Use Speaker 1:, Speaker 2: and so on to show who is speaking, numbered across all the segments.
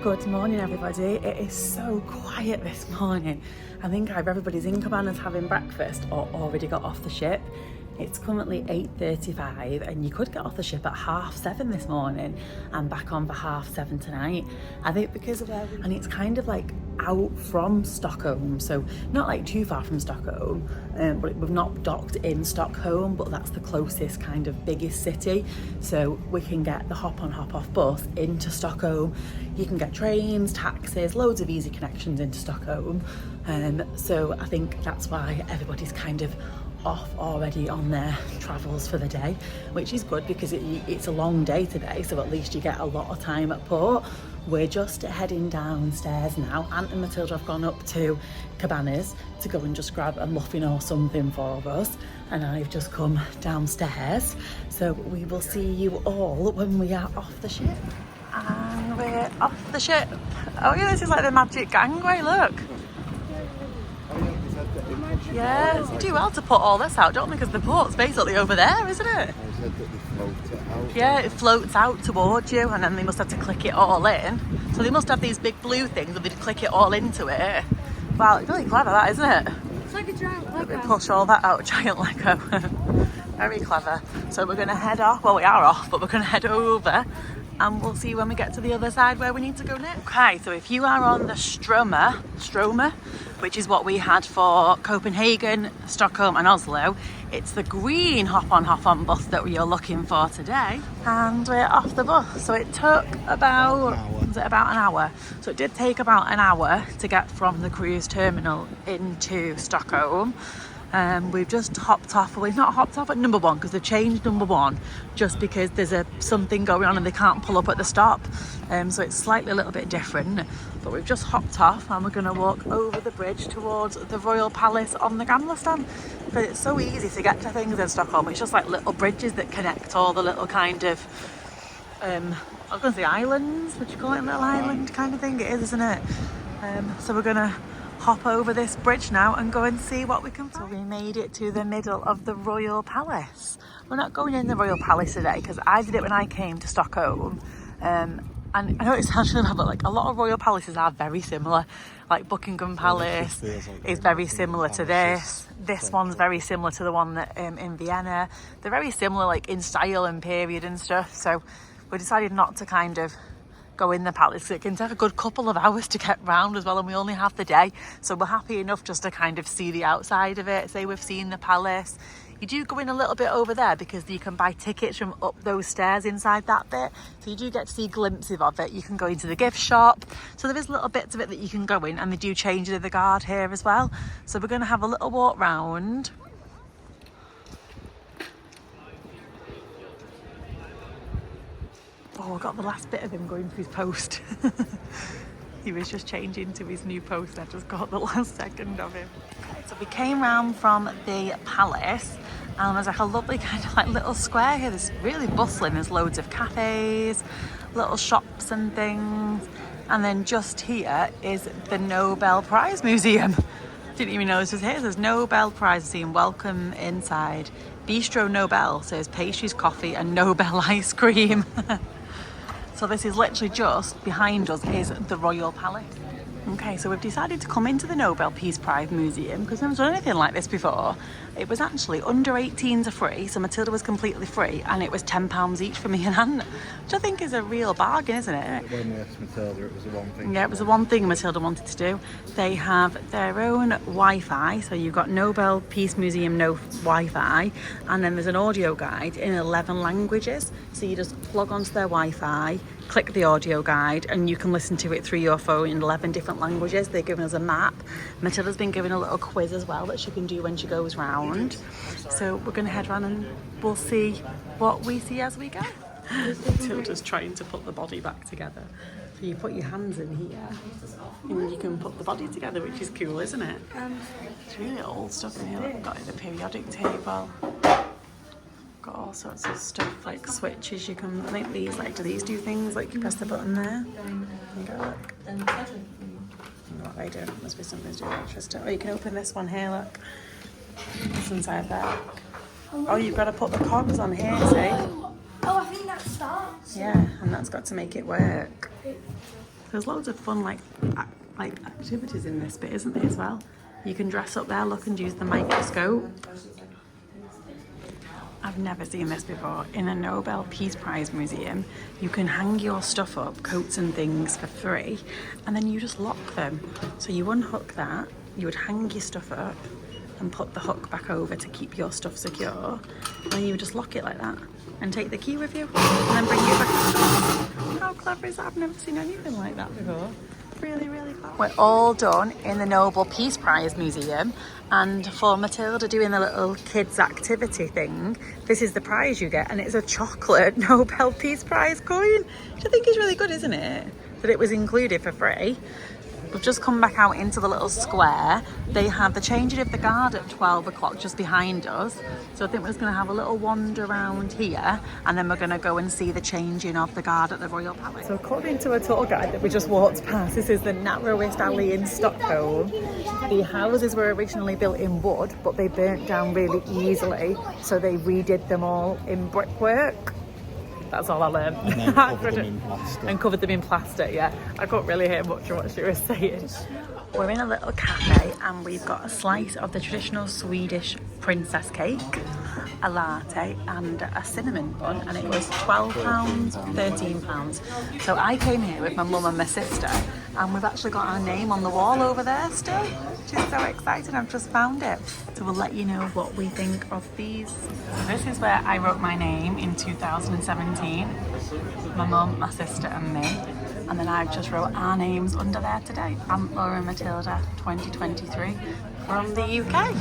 Speaker 1: Good morning, everybody. It is so quiet this morning. I think either everybody's in cabanas having breakfast or already got off the ship. It's currently 8:35 and you could get off the ship at 7:30 this morning and back on for 7:30 tonight. I think because of where and it's kind of like out from Stockholm, so not like too far from Stockholm, but we've not docked in Stockholm, but that's the closest kind of biggest city, so we can get the hop on hop off bus into Stockholm. You can get trains, taxis, loads of easy connections into Stockholm, so I think that's why everybody's kind of off already on their travels for the day, which is good because it's a long day today, so at least you get a lot of time at port. We're just heading downstairs now. Ant and Matilda have gone up to Cabanas to go and just grab a muffin or something for us, and I've just come downstairs, so we will see you all when we are off the ship. And we're off the ship. Oh yeah, this is like the magic gangway, look. Yeah, you do well to put all this out, don't they? Because the port's basically over there, isn't it?
Speaker 2: I said that they float it out.
Speaker 1: Yeah, it floats out towards you, and then they must have to click it all in. So they must have these big blue things, and they click it all into it. Wow, it's really clever, that, isn't it?
Speaker 3: It's like a giant Lego.
Speaker 1: Push all that out, giant Lego. Very clever. So we're going to head off. Well, we are off, but we're going to head over. And we'll see when we get to the other side where we need to go next. Okay, so if you are on the Stroma, which is what we had for Copenhagen, Stockholm and Oslo, it's the green hop-on bus that you're looking for today. And we're off the bus. So it took about an hour? So it did take about an hour to get from the cruise terminal into Stockholm. We've just hopped off. We've not hopped off at number one because they've changed number one just because there's something going on and they can't pull up at the stop. So it's slightly a little bit different. But we've just hopped off and we're going to walk over the bridge towards the Royal Palace on the Gamla Stan. But it's so easy to get to things in Stockholm. It's just like little bridges that connect all the little kind of, I was going to say islands. Would you call it a little island kind of thing? It is, isn't it? So we're going to hop over this bridge now and go and see what we can find. So we made it to the middle of the Royal Palace. We're not going in the Royal Palace today because I did it when I came to Stockholm. And I know it sounds really bad, but like a lot of royal palaces are very similar. Like Buckingham Palace is very similar to this. This one's very similar to the one that in Vienna. They're very similar, like in style and period and stuff. So we decided not to kind of go in the palace because it can take a good couple of hours to get round as well, and we only have the day, so we're happy enough just to kind of see the outside of it. Say we've seen the palace. You do go in a little bit over there because you can buy tickets from up those stairs inside that bit, so you do get to see glimpses of it. You can go into the gift shop, so there is little bits of it that you can go in, and they do change the guard here as well. So we're going to have a little walk round. Oh, I got the last bit of him going through his post. He was just changing to his new post. I just got the last second of him. Okay, so we came round from the palace and there's like a lovely kind of like little square here. There's really bustling. There's loads of cafes, little shops and things. And then just here is the Nobel Prize Museum. Didn't even know this was here. It says Nobel Prize Museum, welcome inside. Bistro Nobel says pastries, coffee and Nobel ice cream. So this is literally just behind us is the Royal Palace. Okay, so we've decided to come into the Nobel Peace Prize Museum because we've never done anything like this before. It was actually under 18s are free, so Matilda was completely free, and it was £10 each for me and Ant, which I think is a real bargain, isn't it?
Speaker 2: When we asked Matilda, it was the one thing.
Speaker 1: Yeah, it was the one thing Matilda wanted to do. They have their own Wi-Fi, so you've got Nobel Peace Museum no Wi-Fi, and then there's an audio guide in 11 languages. So you just plug onto their Wi-Fi, click the audio guide, and you can listen to it through your phone in 11 different languages. They've given us a map. Matilda's been given a little quiz as well that she can do when she goes round. So we're going to head round and we'll see what we see as we go. Matilda's trying to put the body back together. So you put your hands in here and you can put the body together, which is cool, isn't it? It's really old stuff in here. We've got the periodic table. Got all sorts of stuff like switches. You can, I think these like, do these do things like you press the button there? You go look. I don't know what they do. Must be something to do with electricity. Oh, you can open this one here, look. It's inside there. Oh, you've got to put the cogs on here, see?
Speaker 3: Oh, I think that starts.
Speaker 1: Yeah, and that's got to make it work. So There's loads of fun like activities in this bit, isn't there, as well? You can dress up there, look and use the microscope. I've never seen this before. In a Nobel Peace Prize museum, you can hang your stuff up, coats and things, for free, and then you just lock them. So you unhook that, you would hang your stuff up and put the hook back over to keep your stuff secure. And then you would just lock it like that and take the key with you and then bring it back. How clever is that? I've never seen anything like that before. Really, really clever. We're all done in the Nobel Peace Prize Museum, and for Matilda doing the little kids activity thing, this is the prize you get, and it's a chocolate Nobel Peace Prize coin, which I think is really good, isn't it? That it was included for free. We've just come back out into the little square. They have the changing of the guard at 12 o'clock just behind us. So I think we're just going to have a little wander around here, and then we're going to go and see the changing of the guard at the Royal Palace. So according to a tour guide that we just walked past, this is the narrowest alley in Stockholm. The houses were originally built in wood, but they burnt down really easily. So they redid them all in brickwork. That's all I learned.
Speaker 2: And then covered them in plastic.
Speaker 1: And covered them in plastic, yeah. I couldn't really hear much of what she was saying. We're in a little cafe and we've got a slice of the traditional Swedish princess cake, a latte and a cinnamon bun, and it was £12, £13. So I came here with my mum and my sister, and we've actually got our name on the wall over there still, which is so exciting. I've just found it. So we'll let you know what we think of these. This is where I wrote my name in 2017. My mum, my sister and me. And then I've just wrote our names under there today. Antler and Matilda 2023 from the UK.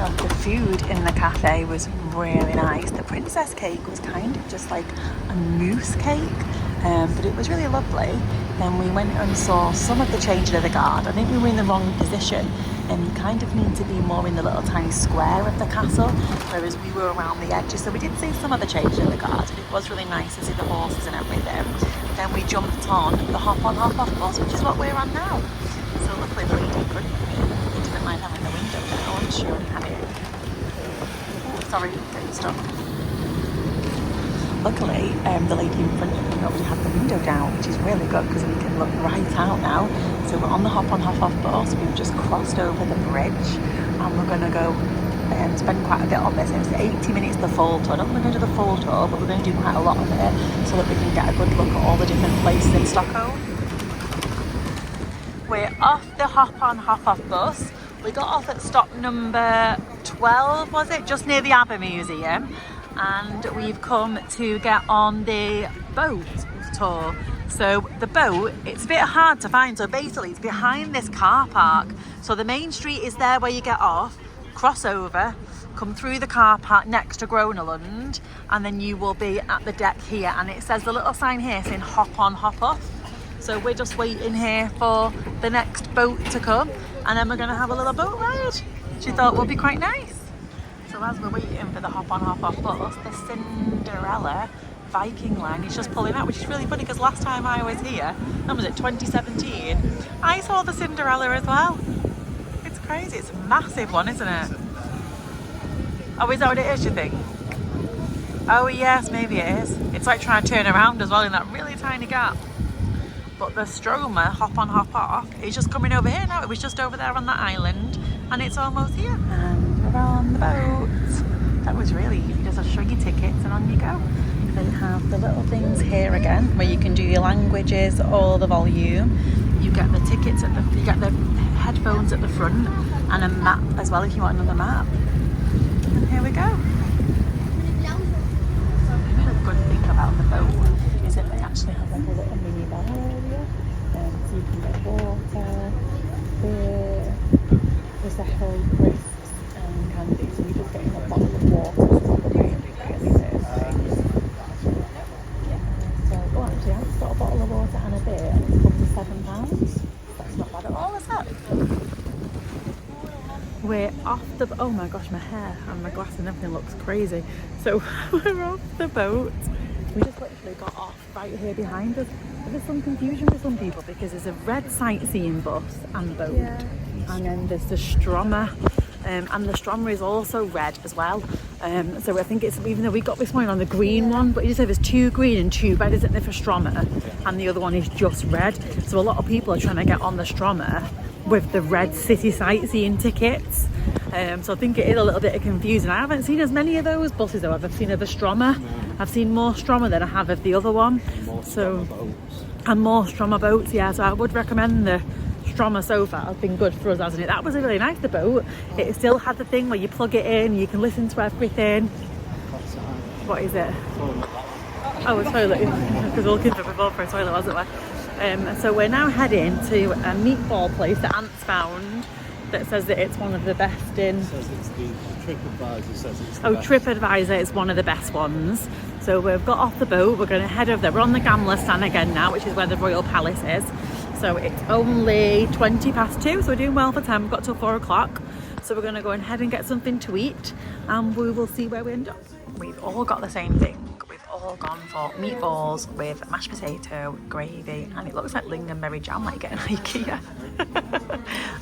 Speaker 1: The food in the cafe was really nice. The princess cake was kind of just like a mousse cake, but it was really lovely. Then we went and saw some of the changing of the guard. I think we were in the wrong position, and you kind of need to be more in the little tiny square of the castle, whereas we were around the edges. So we did see some of the changing of the guard, and it was really nice to see the horses and everything. Then we jumped on the hop-on, hop-off bus, which is what we're on now. So luckily the lady in front of me didn't mind having the window down. She already had it. Sorry, don't stop. Luckily, the lady in front of me already had the window down, which is really good because we can look right out now. So we're on the hop-on, hop-off bus. We've just crossed over the bridge, and we're going to go and spend quite a bit on this. It's 80 minutes the full tour. Not going to do the full tour, but we're going to do quite a lot of it so that we can get a good look at all the different places in Stockholm. We're off the hop-on, hop-off bus. We got off at stop number 12, was it? Just near the Abbey Museum. And we've come to get on the boat tour. So the boat, it's a bit hard to find. So basically it's behind this car park. So the main street is there where you get off, cross over, come through the car park next to Gronelund, and then you will be at the deck here. And it says the little sign here saying hop on, hop off. So we're just waiting here for the next boat to come, and then we're going to have a little boat ride. She thought would be quite nice. So as we're waiting for the hop-on, hop-off bus, the Cinderella Viking line is just pulling out, which is really funny because last time I was here, when was it, 2017, I saw the Cinderella as well. It's crazy. It's a massive one, isn't it? Oh, is that what it is, you think? Oh yes, maybe it is. It's like trying to turn around as well in that really tiny gap. But the Stroma hop on, hop off is just coming over here now. It was just over there on that island, and it's almost here. And we're on the boat. That was really easy, just show your tickets and on you go. They have the little things here again where you can do your languages or the volume. You get the tickets you get the headphones at the front and a map as well if you want another map. And here we go. The good thing about the boat is that they actually have like a little mini bar area, so you can get water, beer, prosecco, crisps and candy. So you're just getting a bottle of water, so it's really thirsty. So, oh actually I've got a bottle of water and a beer and it's come to £7. That's not bad at all, is it? We're off the oh my gosh, my hair and my glass and everything looks crazy. So we're off the boat. We just literally got off right here behind us. There's some confusion for some people because there's a red sightseeing bus and boat, and then there's the Stroma, and the Stroma is also red as well. So I think it's, even though we got this morning on the green one, but you just said there's 2 green and 2 red, isn't there, for Stroma, and the other one is just red. So a lot of people are trying to get on the Stroma with the red city sightseeing tickets. So I think it is a little bit confusing. I haven't seen as many of those buses though. I've seen of the Stroma. I've seen more Stroma than I have of the other one. And more Stroma boats, yeah. So I would recommend the Stroma so far. It's been good for us, hasn't it? That was really nice, the boat. It still had the thing where you plug it in, you can listen to everything. What is it? Oh, a toilet. Because we're looking before for a toilet, wasn't we? So we're now heading to a meatball place that Ant's found that says that it's one of the best in...
Speaker 2: It says it's the TripAdvisor says it's the best.
Speaker 1: TripAdvisor is one of the best ones. So we've got off the boat, we're going to head over there. We're on the Gamla stand again now, which is where the Royal Palace is. So it's only 2:20, so we're doing well for time. We've got till 4 o'clock. So we're going to go ahead and get something to eat and we will see where we end up. We've all got the same thing. All gone for meatballs with mashed potato, gravy, and it looks like lingonberry jam like you get in IKEA.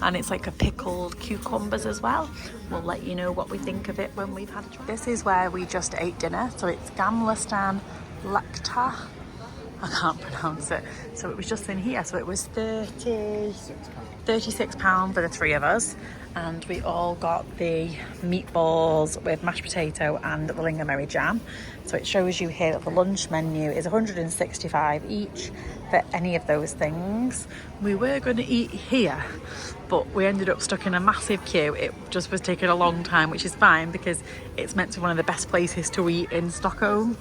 Speaker 1: And it's like a pickled cucumbers as well. We'll let you know what we think of it when we've had it. This is where we just ate dinner, so it's Gamla Stan Lakta. I can't pronounce it. So it was just in here, so it was £36 for the 3 of us. And we all got the meatballs with mashed potato and the lingonberry jam. So it shows you here that the lunch menu is $165 each for any of those things. We were going to eat here, but we ended up stuck in a massive queue. It just was taking a long time, which is fine because it's meant to be one of the best places to eat in Stockholm.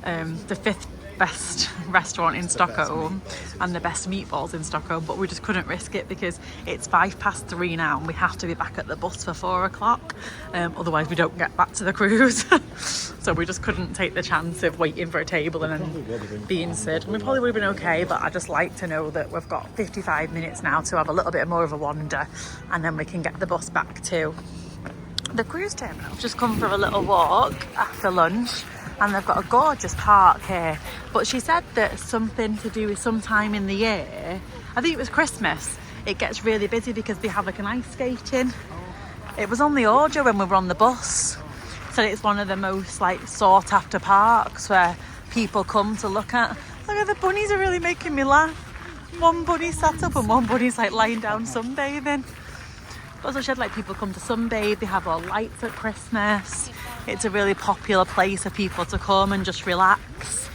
Speaker 1: The 5th best restaurant in Stockholm and the best meatballs in Stockholm, but we just couldn't risk it because it's 3:05 now and we have to be back at the bus for 4 o'clock, otherwise we don't get back to the cruise. So we just couldn't take the chance of waiting for a table and then being served. We probably would have been okay, but I just like to know that we've got 55 minutes now to have a little bit more of a wander and then we can get the bus back to the cruise terminal. Just come for a little walk after lunch. And they've got a gorgeous park here. But she said that something to do with sometime in the year, I think it was Christmas, it gets really busy because they have like an ice skating. It was on the audio when we were on the bus. So it's one of the most like sought after parks where people come to look at. Look at the bunnies are really making me laugh. One bunny sat up and one bunny's like lying down sunbathing. Also she had like people come to sunbathe, they have all lights at Christmas. It's a really popular place for people to come and just relax.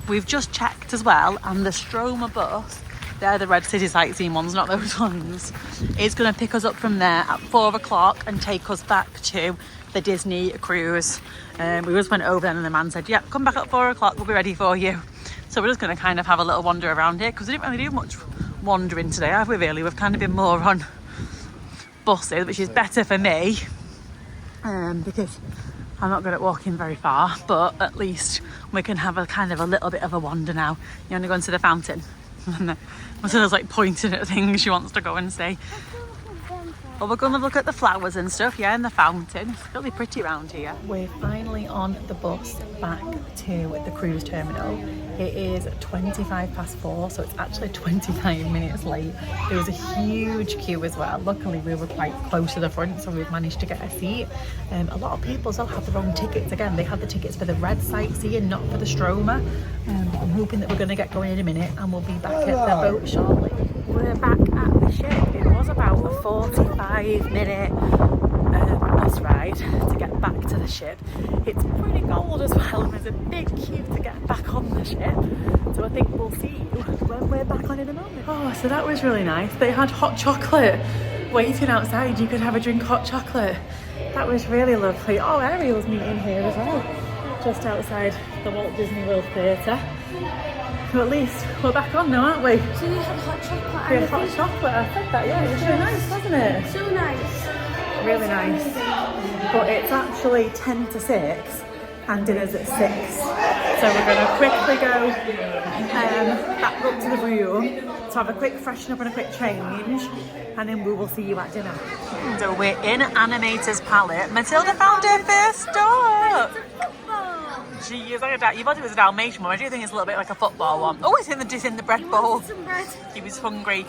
Speaker 1: We've just checked as well, and the Stroma bus, they're the Red City sightseeing ones, not those ones, is going to pick us up from there at 4 o'clock and take us back to the Disney cruise. We just went over there and the man said, yeah, come back at 4 o'clock, we'll be ready for you. So we're just going to kind of have a little wander around here because we didn't really do much wandering today, have we really? We've kind of been more on buses, which is better for me because I'm not good at walking very far, but at least we can have a kind of a little bit of a wander now. You want to go into the fountain? And Matilda's like pointing at things she wants to go and see. Well, we're going to look at the flowers and stuff, yeah, in the fountain. It's really pretty around here. We're finally on the bus back to the cruise terminal. It is 4:25, so it's actually 25 minutes late. There was a huge queue as well. Luckily, we were quite close to the front, so we've managed to get a seat. A lot of people still have their own tickets. Again, they had the tickets for the red sightseeing, not for the Stroma. I'm hoping that we're going to get going in a minute, and we'll be back at the boat shortly. We're back at the the ship, it was about a 45-minute bus ride to get back to the ship. It's pretty cold as well, and there's a big queue to get back on the ship. So I think we'll see you when we're back on in a moment. Oh, so that was really nice. They had hot chocolate waiting outside. You could have a drink of hot chocolate. That was really lovely. Oh, Ariel's meeting here as well, just outside the Walt Disney World Theatre. So at least we're back on now, aren't we?
Speaker 3: So you had hot chocolate.
Speaker 1: We had hot chocolate, I said that, yeah. It was really nice, wasn't it?
Speaker 3: So nice.
Speaker 1: Really nice. But it's actually 10 to 6 and dinner's at 6. So we're going to quickly go back up to the room to have a quick freshen up and a quick change, and then we will see you at dinner. So we're in Animator's Palette. Matilda found her first dog. She is like a you thought it was a Dalmatian one. I do think it's a little bit like a football one. Oh, it's in the bread bowl. He was hungry.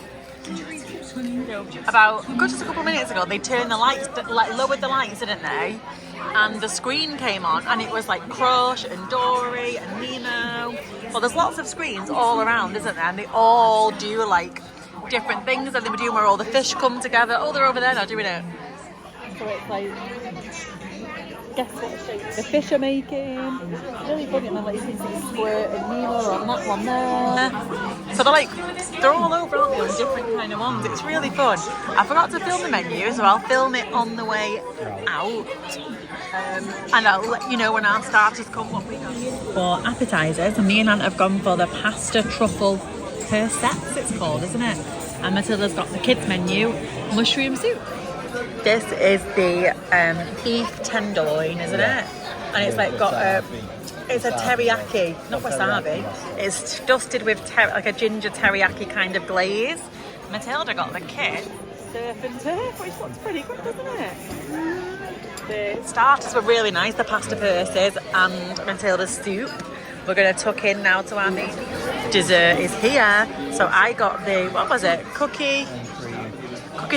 Speaker 1: About just a couple of minutes ago, they turned the lights, lowered the lights, didn't they? And the screen came on, and it was like Crush and Dory and Nemo. Well, there's lots of screens all around, isn't there? And they all do like different things. And they were doing where all the fish come together. Oh, they're over there now doing it. So it's like, guess what shape the fish are making. It's really funny, and then like you can see Squirt and Nemo on that one there. So they're all over, aren't they, on different kind of ones. It's really fun. I forgot to film the menu, so I'll film it on the way out. And I'll let you know when our starters come what we got. For appetisers, me and Aunt have gone for the pasta truffle persets, it's called, isn't it? And Matilda's got the kids menu, mushroom soup. This is the beef tenderloin, isn't it? And it's like got it's a teriyaki, not wasabi. It's dusted with like a ginger teriyaki kind of glaze. Matilda got the kit surf and turf, which looks pretty good, doesn't it? The starters were really nice, the pasta purses and Matilda's soup. We're going to tuck in now to our main dessert is here. So I got the, what was it, cookies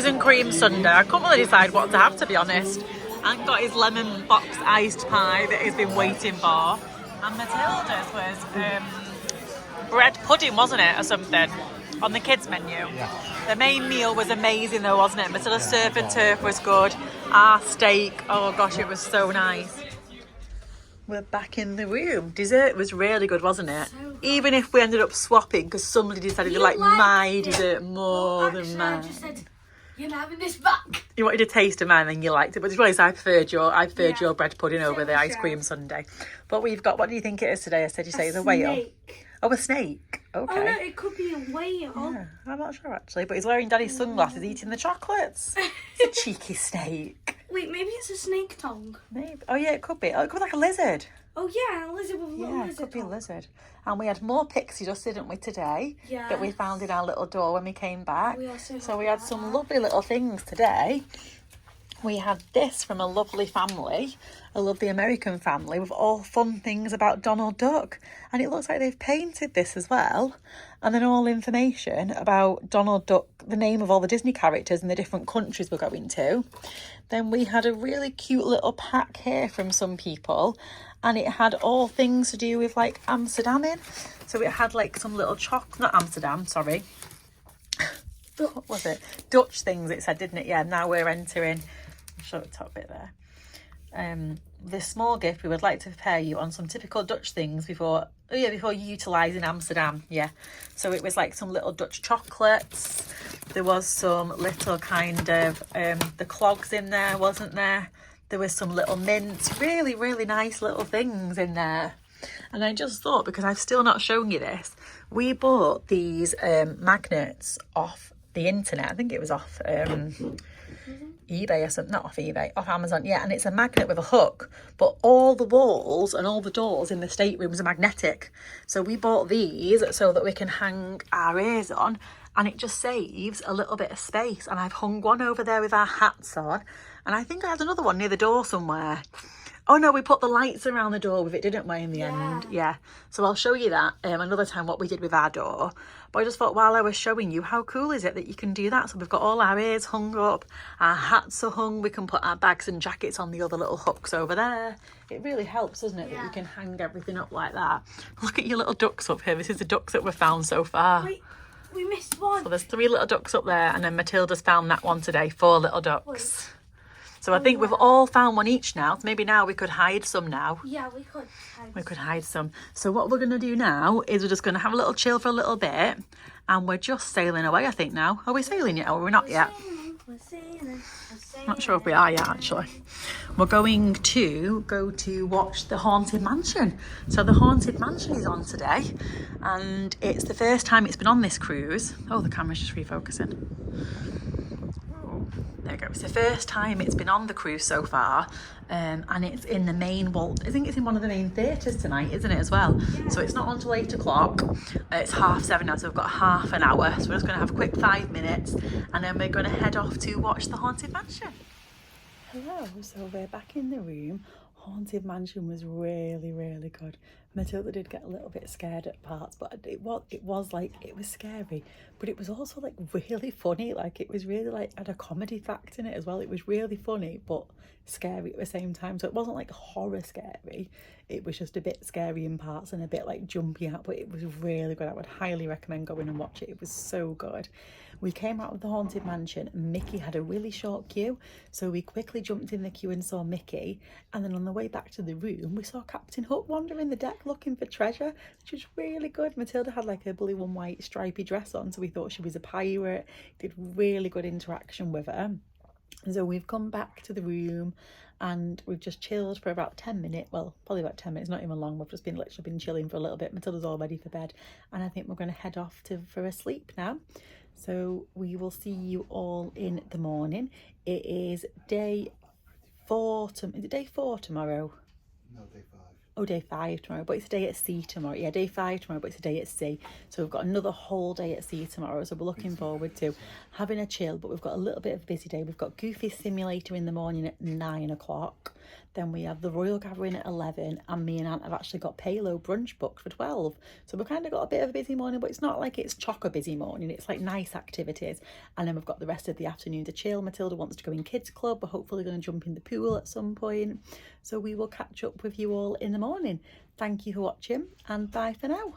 Speaker 1: and cream sundae. I couldn't really decide what to have, to be honest. And got his lemon box iced pie that he's been waiting for. And Matilda's was bread pudding, wasn't it, or something, on the kids menu. Yeah. The main meal was amazing though, wasn't it? Matilda's surf and turf was good. Our steak, oh gosh, it was so nice. We're back in the room. Dessert was really good, wasn't it? So even if we ended up swapping because somebody decided to like my dessert more than mine. I just said,
Speaker 3: you're not having this back.
Speaker 1: You wanted a taste of mine and you liked it, but to be honest, I preferred your bread pudding over the ice cream sundae. But we've got, what do you think it is today? I said you say it's a whale. Oh, a snake. Okay.
Speaker 3: Oh no, it could be a whale.
Speaker 1: Yeah, I'm not sure actually, but he's wearing Daddy's sunglasses, eating the chocolates. It's a cheeky snake.
Speaker 3: Wait, maybe it's a snake tongue.
Speaker 1: Maybe. Oh yeah, it could be. Oh, it could be like a lizard.
Speaker 3: Oh yeah, a lizard with a little lizard.
Speaker 1: Yeah, it could be a lizard. And we had more pixie dust, didn't we, today?
Speaker 3: Yeah.
Speaker 1: That we found in our little door when we came back.
Speaker 3: So
Speaker 1: we had some lovely little things today. We had this from a lovely family, a lovely American family with all fun things about Donald Duck. And it looks like they've painted this as well. And then all information about Donald Duck, the name of all the Disney characters and the different countries we're going to. Then we had a really cute little pack here from some people. And it had all things to do with like Amsterdam in. So it had like some little not Amsterdam, sorry. What was it? Dutch things it said, didn't it? Yeah, now we're entering. I'll show the top bit there. This small gift, we would like to prepare you on some typical Dutch things before utilising Amsterdam. Yeah, so it was like some little Dutch chocolates. There was some little kind of the clogs in there, wasn't there? There was some little mints, really, really nice little things in there. And I just thought, because I've still not shown you this, we bought these magnets off the internet. I think it was off eBay or something, not off eBay, off Amazon. Yeah, and it's a magnet with a hook, but all the walls and all the doors in the staterooms are magnetic. So we bought these so that we can hang our ears on, and it just saves a little bit of space. And I've hung one over there with our hats on, and I think I had another one near the door somewhere. Oh no, we put the lights around the door with it, didn't we, in the end? Yeah. So I'll show you that another time, what we did with our door. But I just thought while I was showing you, how cool is it that you can do that? So we've got all our ears hung up, our hats are hung, we can put our bags and jackets on the other little hooks over there. It really helps, doesn't it, that you can hang everything up like that. Look at your little ducks up here. This is the ducks that we've found so far.
Speaker 3: Wait, we missed one.
Speaker 1: So there's 3 little ducks up there, and then Matilda's found that one today, 4 little ducks. So I think we've all found one each now. So maybe now we could hide some now.
Speaker 3: Yeah, we could hide.
Speaker 1: We could hide some. So what we're going to do now is we're just going to have a little chill for a little bit, and we're just sailing away, I think, now. Are we sailing yet, or are we not yet?
Speaker 3: We're sailing.
Speaker 1: I'm not sure if we are yet, actually. We're going to go to watch the Haunted Mansion. So the Haunted Mansion is on today, and it's the first time it's been on this cruise. Oh, the camera's just refocusing. There we go. It's the first time it's been on the cruise so far, and it's in the main vault. I think it's in one of the main theatres tonight, isn't it, as well? Yeah. So it's not until 8 o'clock. It's 7:30 now, so we've got half an hour. So we're just going to have a quick 5 minutes, and then we're going to head off to watch the Haunted Mansion. Hello, so we're back in the room. Haunted Mansion was really, really good. Matilda did get a little bit scared at parts, but it was scary, but it was also like really funny. Like it was really like had a comedy fact in it as well. It was really funny but scary at the same time. So it wasn't like horror scary. It was just a bit scary in parts and a bit like jumpy out, but it was really good. I would highly recommend going and watch it. It was so good. We came out of the Haunted Mansion and Mickey had a really short queue, so we quickly jumped in the queue and saw Mickey, and then on the way back to the room we saw Captain Hook wandering the deck looking for treasure, which was really good. Matilda had like a blue and white stripy dress on, so we thought she was a pirate. Did really good interaction with her. And so we've come back to the room and we've just chilled for about 10 minutes. Well, probably about 10 minutes, not even long. We've just been literally been chilling for a little bit. Matilda's all ready for bed, and I think we're going to head off for a sleep now. So we will see you all in the morning. It is day 4 is it day 4 tomorrow?
Speaker 2: No, day 5.
Speaker 1: Oh, day 5 tomorrow, but it's a day at sea tomorrow. Yeah, day 5 tomorrow, but it's a day at sea. So we've got another whole day at sea tomorrow. So we're looking forward to having a chill, but we've got a little bit of a busy day. We've got Goofy Simulator in the morning at 9 o'clock. Then we have the Royal Gathering at 11, and me and Aunt have actually got Palo brunch booked for 12. So we've kind of got a bit of a busy morning, but it's not like it's chocker busy morning. It's like nice activities. And then we've got the rest of the afternoon to chill. Matilda wants to go in kids club. We're hopefully going to jump in the pool at some point. So we will catch up with you all in the morning. Thank you for watching, and bye for now.